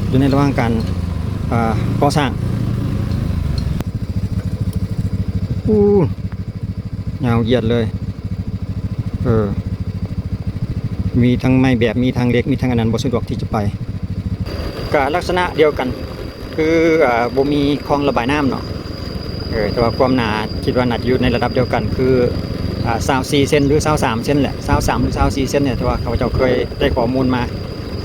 อยู่ในระหว่างการก่อสร้างอู้ยาวเหยียดเลยมีทั้งไม้แบบมีทางเล็กมีทางอันนั้นบ่สะดวกที่จะไปก็ลักษณะเดียวกันคือบ่มีคลองระบายน้ำเนาะแต่ว่าความหนาคิดว่าน่าจะอยู่ในระดับเดียวกันคือ24 เซนหรือ23 เซนแหละ23หรือ24 เซนเนี่ยแต่ว่าเขาเจ้าเคยได้ข้อมูลมา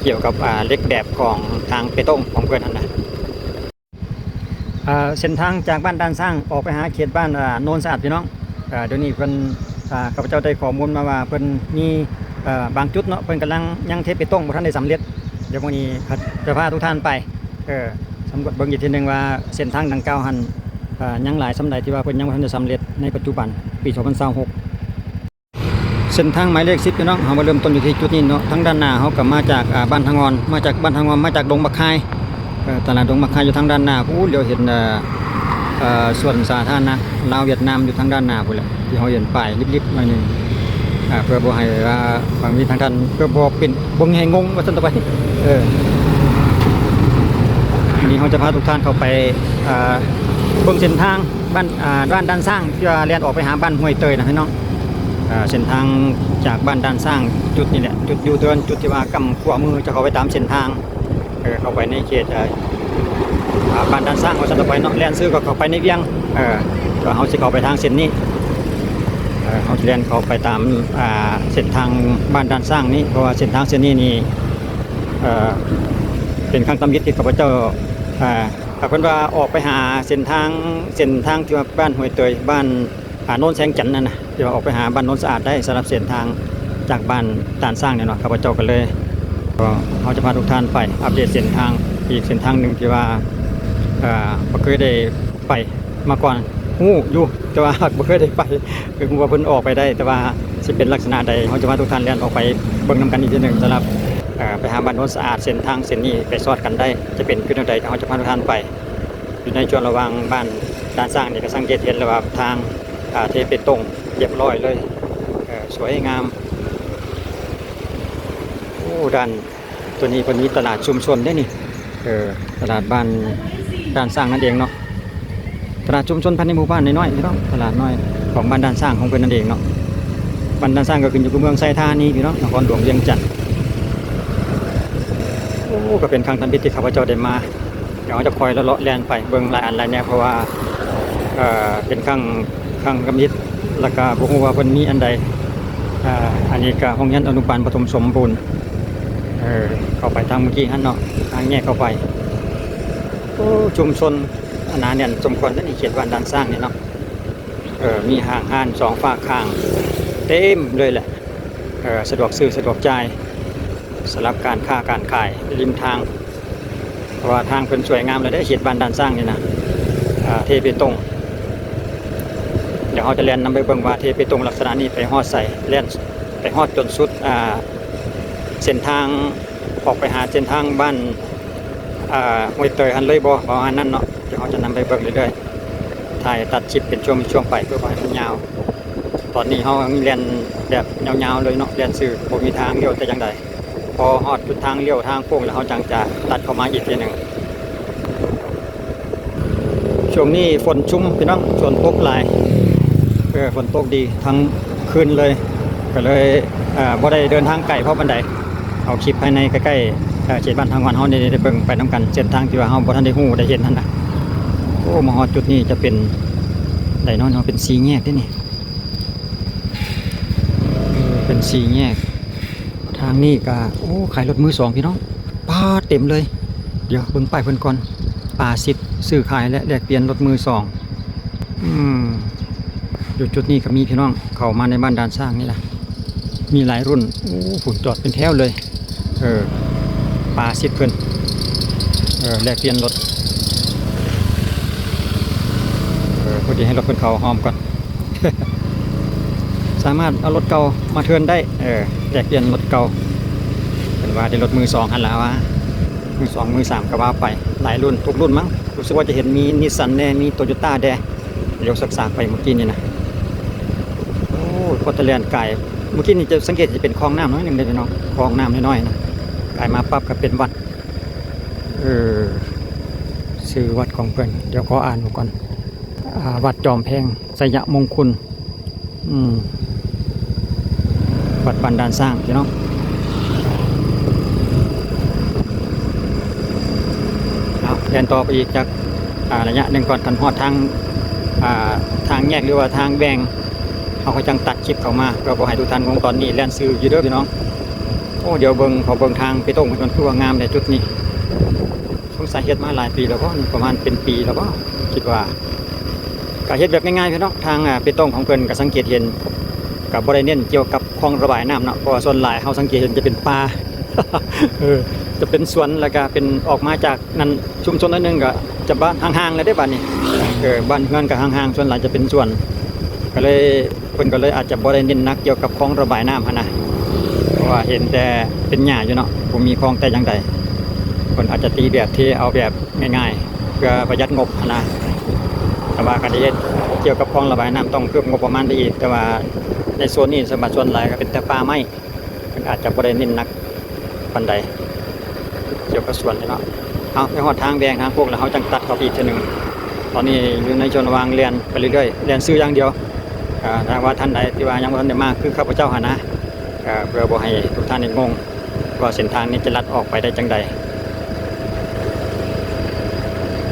เกี่ยวกับเล็กแบบของทางเปตงของเพื่อนนั่นนะเส้นทางจากบ้านด้านสร้างออกไปหาเขตบ้านโนนสะอาดพี่น้องเดี๋ยวนี้เพิ่นข้าพเจ้าได้ข้อมูลมาว่าเพิ่นมีบางจุดเนาะเพิ่นกำลังยังเทเปตงบ่ทันได้สำเร็จเดี๋ยววันนี้จะพาทุกท่านไปสำรวจเบิ่งอีกทีนึงว่าเส้นทางดังกล่าวหันยังหลายสำใดที่ว่าเพิ่นยังบ่ทันได้สำเร็จในปัจจุบันปี 2026เส้นทางหมายเลข 10พี่น้องเฮามาเริ่มต้นอยู่ที่จุดนี้เนาะทางด้านหน้าเฮาก็มาจากบ้านทางงอนมาจากบ้านทางงอนมาจากดงบักคายตลาดดงบักคายอยู่ทางด้านหน้าเดี๋ยวเห็นส่วนสาธารณะลาวเวียดนามอยู่ทางด้านหน้าพุ่นแหละที่เฮาเห็นป้ายลิบๆหน่อยนึงเพื่อบ่ให้บางทีทางท่านเพื่อบ่เป็นบ่ให้งงว่าซั่นต่อไปนี่เฮาจะพาทุกท่านเข้าไปเบิ่งเส้นทางบ้านด้านสร้างที่ว่าเลียนออกไปหาบ้านห้วยเตยนะพี่น้องเส้นทางจากบ้านด้านสร้างจุดนี้แหละจุดยูเทิร์นจุดที่ว่ากำขวามือจะเข้าไปตามเส้นทางเข้าไปในเขตบ้านด้านสร้างเขาจะต่อไปเนาะเลียนซื้อก็เข้าไปในเวียงก็เขาจะเข้าไปทางเส้นนี้เขาจะเลียนเข้าไปตามเส้นทางบ้านด้านสร้างนี้เพราะว่าเส้นทางเส้นนี้นี่เป็นข้างตำยึดที่ข้าพเจ้าเพิ่นว่าออกไปหาเส้นทางที่ว่าบ้านห้วยเตยบ้านโน้นแสงจันทร์นั่นนะที่ว่าออกไปหาบ้านโน้นสะอาดได้สำหรับเส้นทางจากบ้านด้านสร้างเนี่ยเนาะข้าพเจ้ากันเลยก็เขาจะพาทุกท่านไปอัปเดตเส้นทางอีกเส้นทางหนึ่งที่ว่าบ่เคยได้ไปมาก่อนอยู่แต่ว่าบ่เคยได้ไปคือว่าเพิ่นออกไปได้แต่ว่าสิเป็นลักษณะใดเขาจะพาทุกท่านเรียนออกไปเบิ่งนำกันอีกทีนึงสำหรับไปหาบ้านโน้นสะอาดเส้นทางเส้นนี้ไปสอดกันได้จะเป็นขึ้นใดเขาจะพาทุกท่านไปอยู่ในช่วงระหว่างบ้านด้านสร้างนี่ก็สังเกตเห็นแล้วว่าทางเทเปตงเรียบร้อยเลยสวยงามด้านตัวนี้เป็นตลาดชุมชนได้นี่ตลาดบ้านด้านสร้างนั่นเองเนาะตลาดชุมชนภายในหมู่บ้านน้อยๆพี่น้องตลาดน้อยของบ้านด้านสร้างของเพิ่นนั่นเองเนาะบ้านด้านสร้างก็ขึ้นอยู่กับเมืองไซธานีพี่น้องนครหลวงเวียงจันทร์ก็เป็นครั้งทำพิธีข้าพเจ้าได้มาเดี๋ยวจะคอยเลาะแลนไปเบิ่งหลายอันหลายแนวเพราะว่าเป็นครั้งกำยิดแล้วก็บ่ฮู้ว่าเพิ่นมีอันใดอันนี้ก็ห้องเรียนอนุบาลปฐมสมบูรณ์เข้าไปทางเมื่อกี้หั่นเนาะทางแยกเข้าไปชุมชนหนาแน่นสมควรนั่นเขตบ้านด้านสร้างนี่เนาะมีห้าง2ฝากข้างเต็มเลยแหละสะดวกซื้อสะดวกจ่ายสำหรับการค้าการขายริมทางเพราะว่าทางเป็นสวยงามเลยได้เขตบ้านด้านสร้างนี่นะเทเปตงเดี๋ยวเขาจะเรียนนำไปเบิ่งว่าเทเปตงลักษณะนี้ไปฮอดใส่เรียนไปฮอดจนสุดเส้นทางออกไปหาเส้นทางบ้านห้วยเตยหันเลยบ่ประมาณนั้นเนาะเดี๋ยวเขาจะนำไปเบิ่งเรื่อยๆถ่ายตัดชิปเป็นช่วงไปเพื่อให้มันยาวตอนนี้เขาเรียนแบบยาวๆเลยเนาะเรียนสื่อบ่มีทางเลี้ยวแต่อย่างใดพอฮอดจุดทางเลี้ยวทางโค้งแล้วเขาจังจะตัดเข้ามาอีกทีหนึ่งช่วงนี้ฝนชุ่มพี่น้องฝนตกหลายฝนตกดีทั้งคืนเลยก็เลยบ่ได้เดินทางไกลเพราะบันไดเอาคลิปภายในใกล้ๆเขตบ้านทางวันเฮาได้เบิ่งไปนํกันเส้นทางที่ว่าเฮาบ่ทันได้ฮู้ได้เห็นนั่นน่ะมาฮอดจุดนี้จะเป็นไดโนเฮาเป็น4แยกเด้นี่เป็น4แยกทางนี้ก็ขายรถมือ2พี่น้องป้าเต็มเลยเดี๋ยวเบิ่งป้ายเพิ่นก่อนป่า10ซื้อขายและแลกเปลี่ยนรถมือ2อยู่จุดนี้ก็มีพี่น้องเข้ามาในบ้านด้านสร้างนี่แหละมีหลายรุ่นฝุ่นจอดเป็นแถวเลยป่า10เพิ่นแลกเปลี่ยนรถพอดีให้รถเพิ่นเข้าหอมก่อน สามารถเอารถเก่ามาเทิร์นได้แลกเปลี่ยนรถเก่าเป็นว่าได้รถมือ2หันแล้วว่ามือ2มือ3ก็ว่าไปหลายรุ่นทุกรุ่นมั้งรู้สึกว่าจะเห็นมีนิสสันแน่มีโตโยต้าแดยกสักๆไปเมื่อกี้นี่นะพอตะเลียนไก่เมื่อกี้นี่จะสังเกตจะเป็นคลองน้ำน้อยหนึ่งเลยพี่น้องคลองน้ำน้อยๆนะไก่มาปั๊บก็เป็นวัด เออชื่อวัดของเพิ่นเดี๋ยวขออ่านดูก่อนวัดจอมแพงสยมงคลวัดบ้านด่านสร้างพี่น้องเอาเดินต่อไปอีกจากระยะหนึ่งก่อนกันฮอดทางแยกหรือว่าทางแบ่งเขาก็จังตัดคลิปเข้ามาเพื่อบ่ให้ทุกท่านของตอนนี้แล่นซื้ออยู่เด้อพี่น้องโอ้เดี๋ยวเบิ่งทางไปตรงมันคือว่างามในจุดนี้สงสัยเฮ็ดมาหลายปีแล้วก็ประมาณเป็นปีแล้วก็คิดว่าก็เฮ็ดแบบง่ายๆพี่น้องทางไปตรงของเพิ่นก็สังเกตเห็นกับบ่ได้เน้นเกี่ยวกับคลองระบายน้ำเนาะเพราะว่าส่วนหลายเฮาสังเกตเห็นจะเป็นป่า จะเป็นสวนแล้วก็เป็นออกมาจากนั้นชุมชนนิดนึงก็จะบ้านห่างๆเลยได้บ้านนี้บ้านเฮือนก็ห่างๆส่วนหลายจะเป็นสวนก็เลยเพิ่นก็เลยอาจจะบ่ได้เน้นนักเกี่ยวกับคลองระบายน้ำหั่นนะเพราะว่าเห็นแต่เป็นหญ้าอยู่เนาะบ่มีคลองแต่อย่างใดเพิ่นอาจจะตีแบบที่เอาแบบง่ายๆเพื่อประหยัดงบหั่นนะแต่ว่าการเฮ็ดเกี่ยวกับคลองระบายน้ำต้องเพิ่มงบประมาณได้อีกแต่ว่าในโซนนี้สมบัติส่วนหลายก็เป็นแต่ป่าไม้เพิ่นอาจจะบ่ได้เน้นนักปานใดเกี่ยวกับสวนเนาะเอาไปหอดทางแดงทางพวกแล้วเขาจังตัดเข้าไปอีกทีหนึ่งตอนนี้อยู่ในชนวางเรียนไปเรื่อยๆเรียนซื้ออย่างเดียวถ้าว่าท่านใดที่ว่ายังไม่ทันได้มากคือข้าพเจ้าหานะเพื่อบ่ให้ทุกท่านงงว่าเส้นทางนี้จะลัดออกไปได้จังใด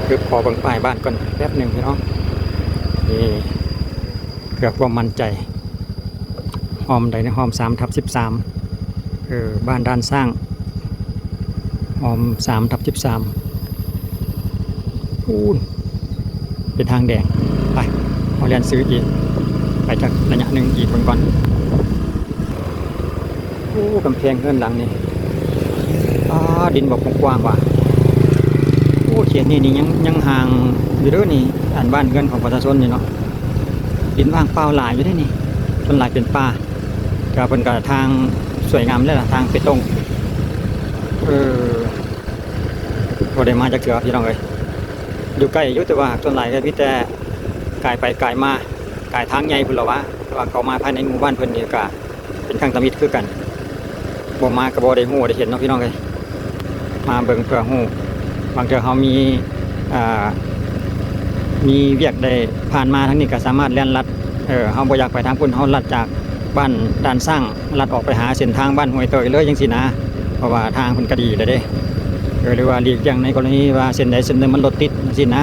คือพอเบิ่งป้ายบ้านก่อนแป๊บหนึ่งพี่น้องนี่เพื่อความมั่นใจหอมใดในหอม3/13บ้านด้านสร้างหอม3/13เป็นทางแดงไปเอาเรียนซื้ออีกไปจากระยะหนึ่งอีกก่อนกำแพงเฮือนหลังนี่ดินบอกกว้างๆว่ะเขตนี้นี่ยังห่างอยู่เด้อนี่อันบ้านเฮือนของประชาชนนี่เนาะดินว่างเปล่าหลายอยู่ได้นี่ส่วนหลายเป็นป่าก็เป็นกับทางสวยงามเลยล่ะทางไปตรงก็ได้มาจากเถื่อพี่น้องเลยอยู่ใกล้อยู่แต่ว่าส่วนหลายก็พี่แต่กายไปกายมากายทางใหญ่พุ่นละวะแต่ว่าเขามาภายในหมู่บ้านเพิ่นนี่ก็เป็นทางตมิตรคือกันบ่มาก็บ่ได้ฮู้ได้เห็นเนาะพี่น้องเลยมาเบิ่งเพื่อฮู้บางเทื่อเฮามีเวียกได้ผ่านมาทางนี้ก็สามารถแล่นลัดเฮาบ่อยากไปทางพุ่นเฮาลัดจากบ้านด่านสร้างลัดออกไปหาเส้นทางบ้านห้วยเตยเลยจังซี่นะเพราะว่าทางเพิ่นก็ดีเลยเด้หรือว่าหลีกเลี่ยงในกรณีว่าเส้นใดเส้นหนึ่งมันรถติดสินะ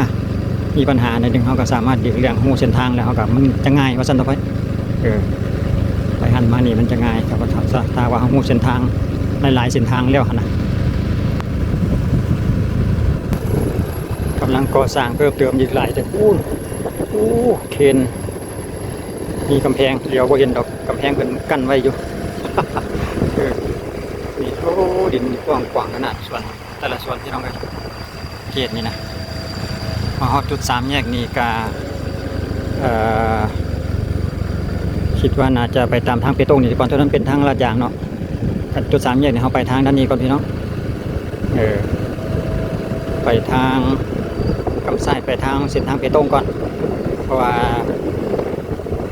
มีปัญหาในหนึ่งเขาก็สามารถหลีกเลี่ยงหูเส้นทางแล้วเขาก็มันจะง่ายว่าสั้นต่อไปไปหันมานี่มันจะง่ายครับถ้าว่าหูเส้นทางหลายๆเส้นทางแล้วนะกำลังก่อสร้างเพิ่มเติมอีกหลายแต่เคนมีกำแพงเดี๋ยวบ่เห็นดอกกำแพงเป็นกั้นไว้อยู่ นี่ดินกว้างขนาดส่วนแต่ละส่วนที่น้องกันเขตนี่นะมาฮอดจุด3แยกนี่ก็คิดว่าน่าจะไปตามทางไปตรงนี่ก่อนเท่านั้นเป็นทางลาดยางเนาะจุด3แยกนี่เขาไปทางด้านนี้ก่อนพี่น้องไปทางกำไส้ไปทางเส้นทางไปตรงก่อนเพราะว่า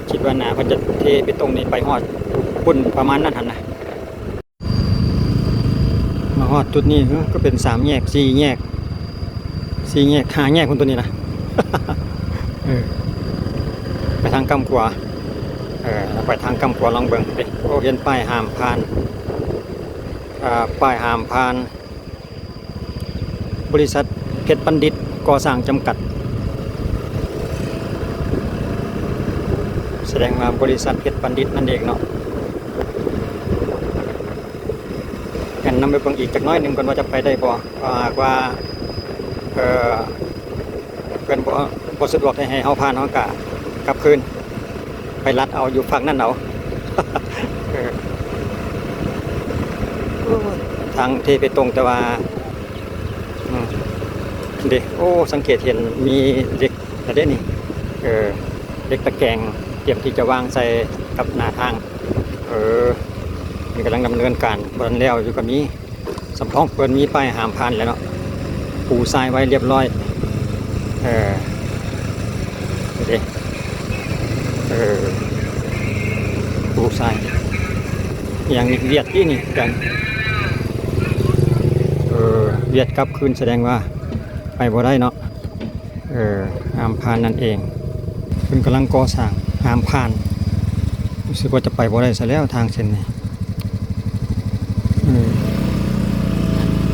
คิดว่าน่าเขาจะเทไปตรงนี้ไปฮอดปุ่นประมาณนั้นหั่นนะมาฮอดจุดนี้ก็เป็น3แยก4แยก5แยกคนตัวนี้นะไปทางกำขวาไปทางกำขวาลองเบิ่งดิเห็นป้ายห้ามผ่านป้ายห้ามผ่านบริษัทเพชรบัณฑิตก่อสร้างจำกัดแสดงว่าบริษัทเพชรบัณฑิตนั่นเองเนาะกันนำไปเบิ่งอีกจักน้อยหนึ่งก่อนว่าจะไปได้บ่ว่าเพิ่นบ่สะดวกให้เฮาผ่านเฮากะกลับคืนไปลัดเอาอยู่ฝั่งนั้นเอาทางที่ไปตรงแต่ว่าเด็กสังเกตเห็นมีเด็กอะไรนี่เด็กตะแกรงเตรียมที่จะวางใส่กับหน้าทางมันกำลังดำเนินการบนแล้วอยู่กับมีสำรองเปิดมีป้ายห้ามผ่านแล้วเนาะปูทรายไว้เรียบร้อยปูทรายอย่างนี้เวียดที่นี่กัน เวียดกลับคืนแสดงว่าไปบ่ได้เนาะห้ามผ่านนั่นเองเพิ่นกำลังก่อสร้างห้ามผ่านรู้สึกว่าจะไปบ่ได้ซะแล้วทางเส้นนี้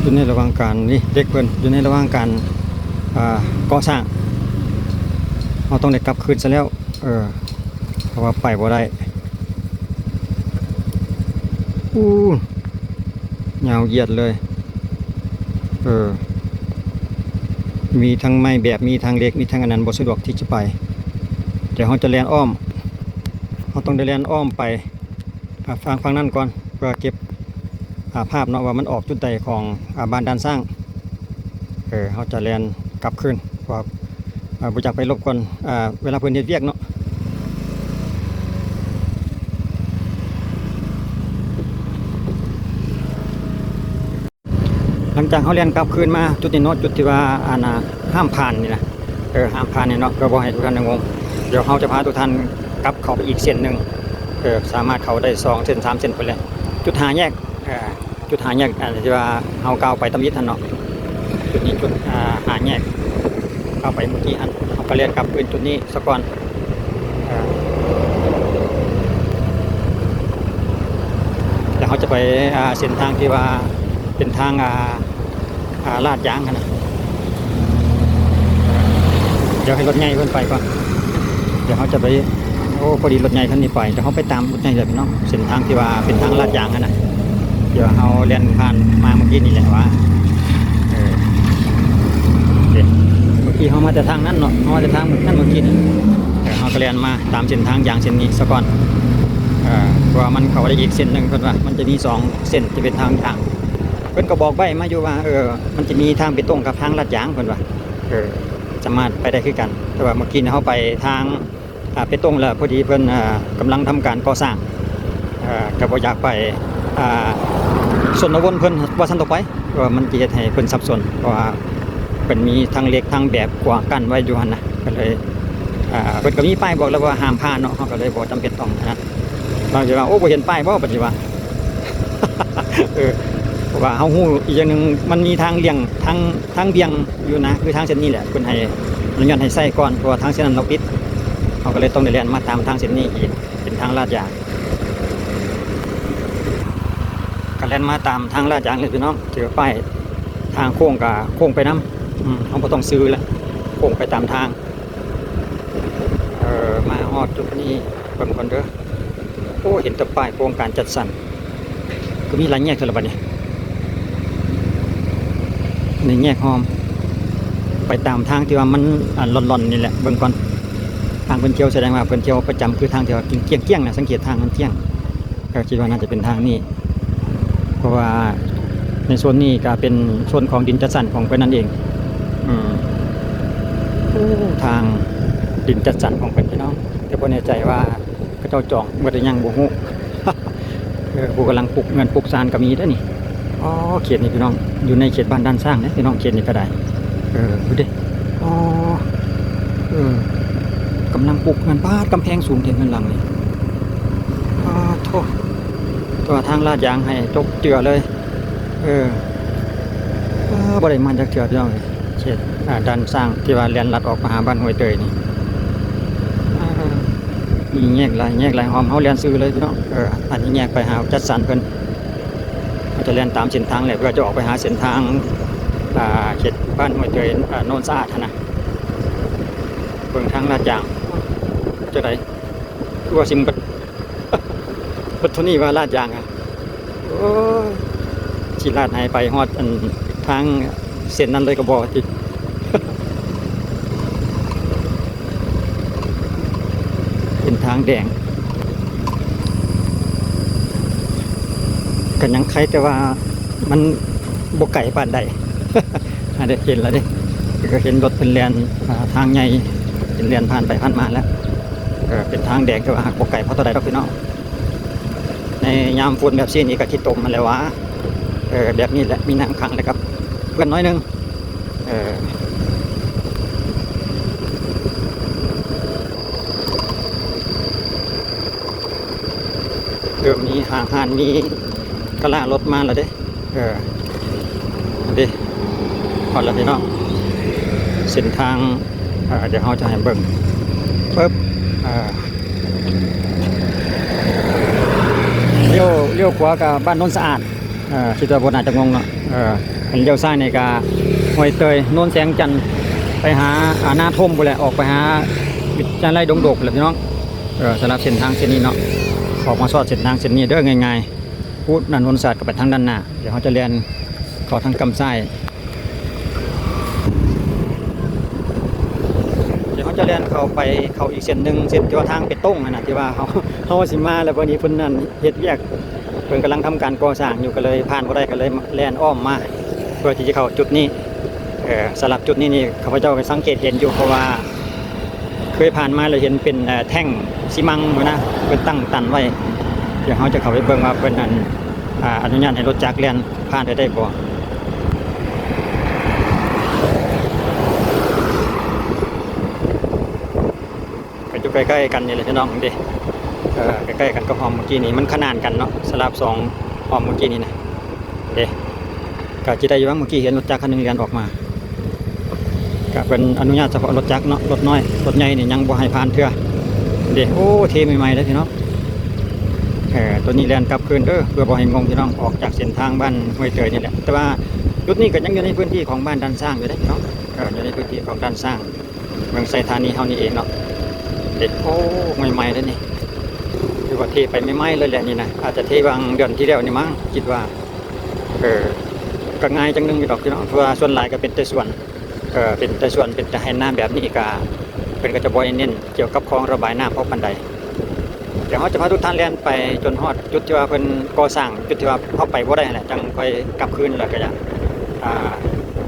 อยู่ในระหว่างการนี่เด็กเพิ่นอยู่ในระหว่างการก่อสร้างเราต้องได้กลับคืนซะแล้วเพราะว่าไปบ่ได้ยาวเหยียดเลยมีทั้งไม้แบบมีทางเล็กมีทางอันนั้นบ่สะดวกที่จะไปเดี๋ยวเราจะแล่นอ้อมเราต้องได้แล่นอ้อมไปฟังนั่นก่อนเพื่อเก็บภาพเนาะว่ามันออกจุดใดของบ้านด้านสร้างเราจะแล่นกลับคืนเพราะบ่อยากไปรบกวนเวลาเพิ่นเฮ็ดเวียกเนาะหลังจากเขาเรียนกลับคืนมาจุดนี้เนาะจุดที่ว่าห้ามผ่านนี่นะห้ามผ่านนี่เนาะก็บอกให้ทุกท่านงงเดี๋ยวเขาจะพาทุกท่านกลับเข้าไปอีกเส้นหนึ่งสามารถเข้าได้2 เส้น 3 เส้นไปเลยจุดหาแยกจุดหาแยกที่ว่าเขาก้าวไปตำยิดท่านเนาะจุดนี้จุดหาแยกเข้าไปเมื่อกี้เขาก็เรียนกลับคืนจุดนี้สักก่อนแล้วเขาจะไปเส้นทางที่ว่าเป็นทางลาดยางนะเดี๋ยวให้รถใหญ่เพิ่นไปก่อนเดี๋ยวเขาจะไปพอดีรถใหญ่คันนี้ไปเดี๋ยวเขาไปตามรถใหญ่เลยพี่น้องเส้นทางที่ว่าเป็นทางลาดยางนะเดี๋ยวเขาเรียนผ่านมาเมื่อกี้นี่แหละว่าเมื่อกี้เขามาแต่ทางนั้นเนาะเขามาแต่ทางนั่นเมื่อกี้นี่เขาก็เรียนมาตามเส้นทางยางเส้นนี้ซะก่อนว่ามันเข้าได้อีกเส้นหนึ่งเพิ่นว่ามันจะมี2 เส้นจะเป็นทางยางเพิ่นก็บอกไว้มาอยู่ว่ามันจะมีทางไปตรงกับทางลาดยางเพิ่นว่าสามารถไปได้คือกันแต่ว่าเมื่อกี้เขาไปทางไปตรงแล้วพอดีเพิ่นกำลังทำการก่อสร้างก็บ่อยากไปส่วนวนเพิ่นว่าซั่นต่อไปว่ามันจะเฮ็ดให้เพิ่นสับสนเพราะว่าเพิ่นมีทางเล็กทางแบบกว้างกั้นไว้อยู่หั่นนะก็เลยเพิ่นก็มีป้ายบอกแล้วว่าห้ามผ่านเนาะเขาก็เลยบ่จำเป็นต้องนะเราจะว่าโอ้บ่เห็นป้ายบ่ปัจจุบัน ว่าเฮาฮู้อีกอย่างนึงมันมีทางเลี่ยงทางเบี่ยงอยู่นะคือทางเส้นนี้แหละเพิ่นให้อนุญาตให้ใช้ก่อนเพราะว่าทางเส้นนั้นเราปิดเราก็เลยต้องได้เรียนมาตามทางเส้นนี้อีกเป็นทางลาดยางก็เรียนมาตามทางลาดยางเลยพี่น้องเจอป้ายทางโค้งก็โค้งไปนำเราบ่ต้องซื้อละโค้งไปตามทางมาฮอดจุดนี้เบิ่งก่อนเด้อโอ้เห็นแต่ป้ายโครงการจัดสรรก็มีหลายแยกซั่นล่ะบัดนี้ในแยกหอมไปตามทางที่ว่ามันหล่อนๆนี่แหละเบิ่งก่อนทางเพิ่นเที่ยวแสดงว่าเพิ่นเที่ยวประจำคือทางที่ว่าเกี้ยงๆนะสังเกตทางมันเกี้ยงก็คิดว่าน่าจะเป็นทางนี้เพราะว่าในโซนนี้ก็เป็นโซนของดินจัดสรรของเพิ่นนั่นเองทางดินจัดสรรของเพิ่นพี่น้องแต่บ่แน่ใจว่าเขาเจ้าจองบ่ได้ยังบ่ฮู้ ผู้กำลังปลูกเงินปลูกซานก็มีเด้อนี่เขตนี้พี่น้องอยู่ในเขตบ้านด้านสร้างนะพี่น้องเขตนี้ก็ได้ดูดิกำลังปลูกเงินบ้านกำแพงสูงเต็มเป็นหลังเลยโทษตัวทางลาดยางให้จกเจือเลยบ่ได้มันจากเจือพี่น้องเขตด้านสร้างที่ว่าเลียนลัดออกมาหาบ้านห้วยเตยนี่มีแยกหลายหอมเขาเลียนซื้อเลยพี่น้องอันนี้แยกไปหาจัดสรรเพิ่นเขาจะเลียนตามเส้นทางแหละเพื่อจะออกไปหาเส้นทางเขตบ้านห้วยเตยโนนสะอาดนะเบิ่งทางลาดยางจะได้ตัวซิมบัดทุนี่ว่าลาดยางชีลาดหายไปฮอดทางเส้นนั้นเลยก็บ่ติเป็นทางแดงกันยังใครแต่ว่ามันบกไก่ปานใด ได้เห็นแล้วดิก็เห็นรถเป็นแลนทางใหญ่เป็นแลนผ่านไปผ่านมาแล้วเป็นทางแดงแต่ว่าบกไก่เพราะตัวใดเราพี่น้องในยามฝนแบบนี้ก็ที่ตมมาแล้ววะแบบนี้แหละมีน้ำขังเลยครับเพื่อนน้อยนึงเริ่มมีห่างมีกระลารถมาแล้วเด้ดิ พอแล้วพี่น้องเส้นทางเดี๋ยวเราจะให้เบิ่งปึ๊บเลี้ยวขวากับบ้านโนนสะอาดคิดว่าบนอาจจะงงเนาะเลี้ยวซ้ายในกาห้วยเตยโนนแสงจันทร์ไปหาหน้าท่มไปแหละออกไปหาจันไรดงโดกเลยพี่น้องสำหรับเส้นทางเส้นนี้เนาะออกมาสอดเส้นทางเส้นนี้เด้อง่ายๆพูดนันวนศาสตร์กับไปทางด้านหน้าเดี๋ยวเขาจะเรียนขอทางกำไส้เดี๋ยวเขาจะเรียนเขาอีกเส้นหนึ่งเส้นที่ว่าทางเป็นต้งนะที่ว่าเขาสิมาแล้ววันนี้เพิ่นนั่นเฮ็ดแยกเพิ่นกำลังทำการก่อสร้างอยู่ก็เลยผ่านบ่ได้ก็เลยแล่นอ้อมมาเพื่อที่จะเข้าจุดนี้สลับจุดนี้นี่ข้าพเจ้าไปสังเกตเห็นอยู่เพราะว่าเคยผ่านมาเลยเห็นเป็นแท่งซีมังนะเป็นตั้งตันไว้เดี๋ยวเขาจะเข้าไปเบิ่งว่าเป็นอนุญาตให้รถจักรเล่นผ่านได้บ่ก็อยู่ใกล้ๆกันนี่แหละพี่น้องดิใกล้ๆกันก็หอมเมื่อกี้นี้มันขนานกันเนาะสลับสองหอมเมื่อกี้นี้นะเด้ก็จะได้อยู่ว่าเมื่อกี้เห็นรถจักรคันนึงเรียนออกมาก็เป็นอนุญาตเฉพาะรถจักรเนาะรถน้อยรถใหญ่นี่ยังบ่ให้ผ่านเทื่อเด้โอ้เทใหม่ๆเลยพี่น้องตัวนี้แล่นกลับคืนเพื่อบ่ให้งงพี่น้องออกจากเส้นทางบ้านห้วยเตยนี่แหละแต่ว่าจุดนี้ก็ยังอยู่ในพื้นที่ของบ้านดันสร้างอยู่ได้พี่น้องอยู่ในพื้นที่ของดันสร้างเมืองไซธานีเฮานี่เองเนาะเด็ดโอ้ใหม่ๆเลยนี่คือว่าเทไปไม่ไหม้เลยแหละนี่นะอาจจะเทบางเดือนที่แล้วนี่มั้งคิดว่าก็ง่ายจังนึงอยู่ดอกพี่น้องเพราะว่าส่วนหลายก็เป็นแต่ส่วนเป็นแต่ให้น้ำแบบนี้ก็เป็นก็จะบ่อยเน้นเกี่ยวกับคลองระบายน้ำเพราะปันใดเดี๋ยวเขาจะพาทุกท่านเล่นไปจนฮอดจุดที่ว่าเพิ่นก่อสร้างจุดที่ว่าเข้าไปบ่ได้แหละจังค่อยกลับคืนแล้วก็จะ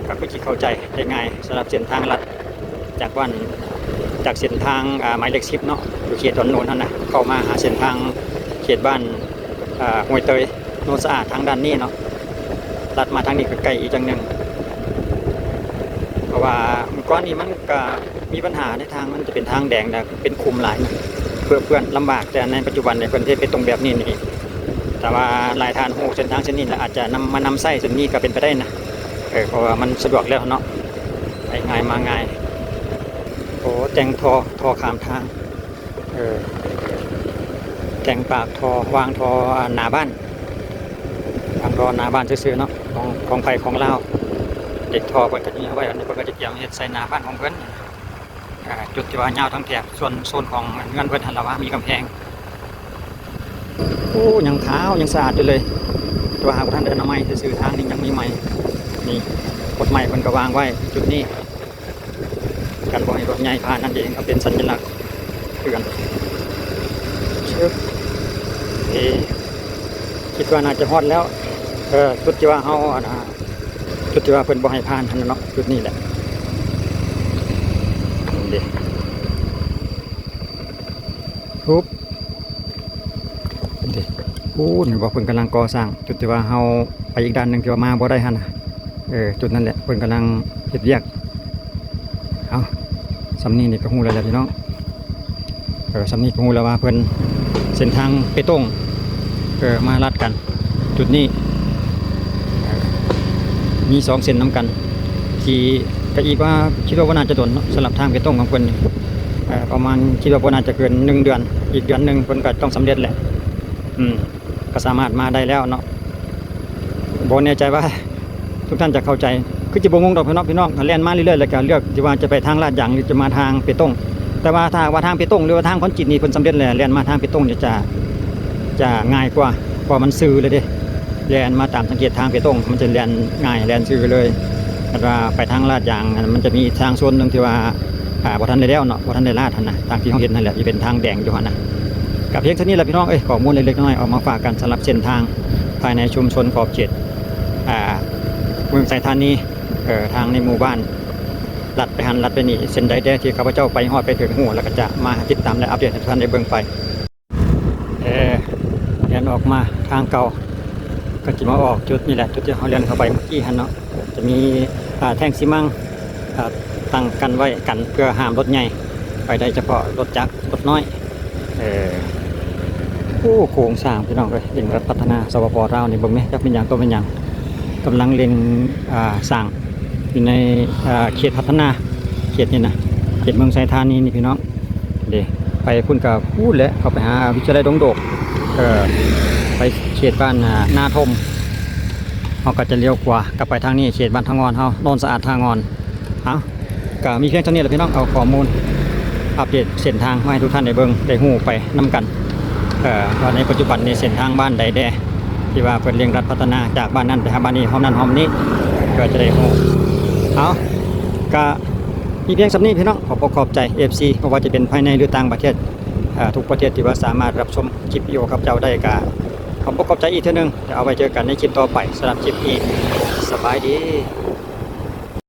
ก็คือสิเข้าใจได้ง่ายสำหรับเส้นทางลัดจากเส้นทางหมายเลข10เนาะอยู่เขตถนนนั่นนะเข้ามาหาเส้นทางเขตบ้านห้วยเตยโนนสะอาดทางด้านนี้เนาะลัดมาทางนี้ก็ไกลอีกจังนึงเพราะว่าเมื่อก่อนนี้มันก็มีปัญหาในทางมันจะเป็นทางแดงนะเป็นคุมหลายเพื่อนลำบากแต่ในปัจจุบันในประเทศเป็นตรงแบบนี้นี่แต่ว่าหลายทานโหเส้นทางเส้นนี้อาจจะนำไส้เส้นนี้ก็เป็นไปได้นะเพราะว่ามันสะดวกแล้วเนาะไปง่ายมาง่ายโอ้แต่งทอขามทางแต่งปากทอวางทอหน้าบ้านวางทอหน้าบ้านซื่อๆเนาะของไผ่ของลาวเด็กทอเปิดกระดิ่งเอาไว้อันนี้เปิดกระดิ่งเฮ็ดใส่หน้าบ้านของเพิ่นจุดที่ว่าเงาทั้งแถบส่วนโซนของเงินเพิ่นหันละว่ามีกำแพงโอ้ยังขาวยังสะอาดอยู่เลยตัวหากท่านเดินเอาไม้ซื่อๆทางนี้ยังมีไม้นี่กฎหมายเพิ่นก็วางไว้จุดนี้การบ่ให้รถใหญ่ผ่านนั่นเองก็เป็นสัญลักษณ์เตือนคิดว่าน่าจะฮอดแล้วจุดที่ว่าเฮาจุดที่ว่าเพิ่นบ่ให้ผ่านนั่นเนาะจุดนี้แหละเด้ปุ๊บเด้นี่ว่าเพิ่นกำลังก่อสร้างจุดที่ว่าเฮาไปอีกด้านนึงที่ว่ามาบ่ได้หั่นน่ะจุดนั้นแหละเพิ่นกำลังเฮ็ดเวียกเอาสำนี้นี่ก็ฮู้แล้วแหละพี่น้องสำนี้ก็ฮู้แล้วว่าเพิ่นเส้นทางไปตรงมาลัดกันจุดนี้มี2เส้นน้ำกันที่ก็อีกว่าคิดว่าน่าจะโดนสำหรับทางไปตรงของเพิ่นประมาณคิดว่าน่าจะเกิน1เดือนอีกเดือนนึงเพิ่นก็ต้องสำเร็จแหละก็สามารถมาได้แล้วเนาะบ่แน่ใจว่าทุกท่านจะเข้าใจคือจะบ่งงดอกพี่น้องแล่นมาเรื่อยๆแล้วก็เลือกที่ว่าจะไปทางลาดยางหรือจะมาทางไปตรงแต่ว่าถ้าว่าทางไปตรงหรือว่าทางคอนกรีตนี่เพิ่นสำเร็จแล้วแล่นมาทางไปตรงจะง่ายกว่าเพราะมันซื่อเลยเด้แล่นมาตามสังเกตทางไปตรงมันจะแล่นง่ายแล่นซื่อเลยแต่ว่าไปทางลาดยางมันจะมีทางโซนนึงที่ว่าบ่ทันได้แล้วเนาะบ่ทันได้ลาดหั่นน่ะทางที่เฮาเห็นนั่นแหละที่เป็นทางแดงอยู่หั่นน่ะกับเพียงเท่านี้แหละพี่น้องข้อมูลเล็กๆน้อยๆออกมาฝากกันสำหรับเส้นทางภายในชุมชนขอบเขตเมืองไซธานีทางในหมู่บ้านลัดไปหันลัดไปนี่เส้นใดแดที่ข้าพเจ้าไปฮอดไปถึงหูแล้วก็จะมาติดตามและอัปเดตให้ท่านได้เบิ่งไปเรียนออกมาทางเก่าก็จะมาออกจุดนี่แหละจุดที่เขาเรียนเข้าไปเมื่อกี้ฮันเนาะจะมีแท่งซีมังตั้งกันไว้กันเพื่อห้ามรถใหญ่ไปได้เฉพาะรถจักรรถน้อยโครงสร้างพี่น้องเลยเร่งรัดพัฒนาสปป.ลาวนี่เบิ่งไหมจักเป็นอย่างตัวเป็นอย่างกำลังเร่งสร้าง อยู่ในเขตพัฒนาเขตนี่นะเขตเมืองไซธานีนี่พี่น้องเดี๋ยวไปพุ่นกับพูดเลยเขาไปหาวิทยาลัยดงโดกไปเขตบ้านนาทมเขาก็จะเลี้ยวขวากลับไปทางนี้เขตบ้านทางงอนเขาโนนสะอาดทางงอนเอาก็มีเพียงเท่านี้แหละพี่น้องเอาข้อมูลอัปเดตเส้นทางมาให้ทุกท่านได้เบิ่งได้ฮู้ไปนํกันว่าในปัจจุบันในเส้นทางบ้านใดแดที่ว่าเพิ่นเร่งรัดพัฒนาจากบ้านนั้นไปหาบ้านนี้ห้องนั้นห้องนี้ก็จะได้ฮู้เอาก็มีเพียงสำนี้พี่น้องขอบใจ FC เพราะว่าจะเป็นภายในหรือต่างประเทศทุกประเทศที่ว่าสามารถรับชมคลิปวิดีโอกับเจ้าได้ก็ขอบใจอีกเท่านึงจะเอาไว้เจอกันในคลิปต่อไปสำหรับคลิปนี้สบายดี